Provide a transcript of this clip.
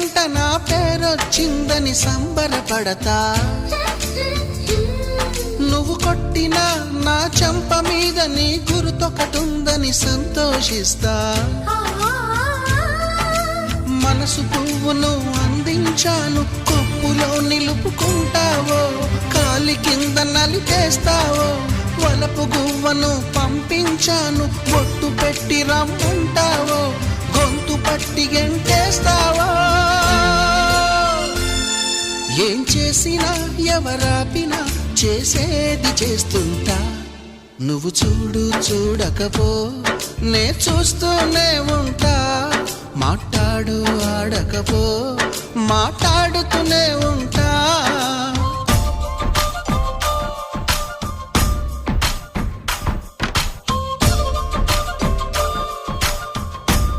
వెంట నా పేరొచ్చిందని సంబరపడతా, నువ్వు కొట్టిన నా చెంప మీద నీ గురుతొకటుందని సంతోషిస్తా. మనసు పువ్వును అందించాను, కొప్పులో నిలుపుకుంటావో, కాలి కింద నలిపేస్తావో. వలపు గువ్వను పంపించాను, బొట్టు పెట్టి రమ్మంటావో, గొంతు పట్టి గెంటేస్తావో. ఏం చేసినా ఎవరాపినా చేసేది చేస్తుంటా. నువ్వు చూడు చూడకపో నే చూస్తూనే ఉంటా. మాట్లాడు ఆడకపో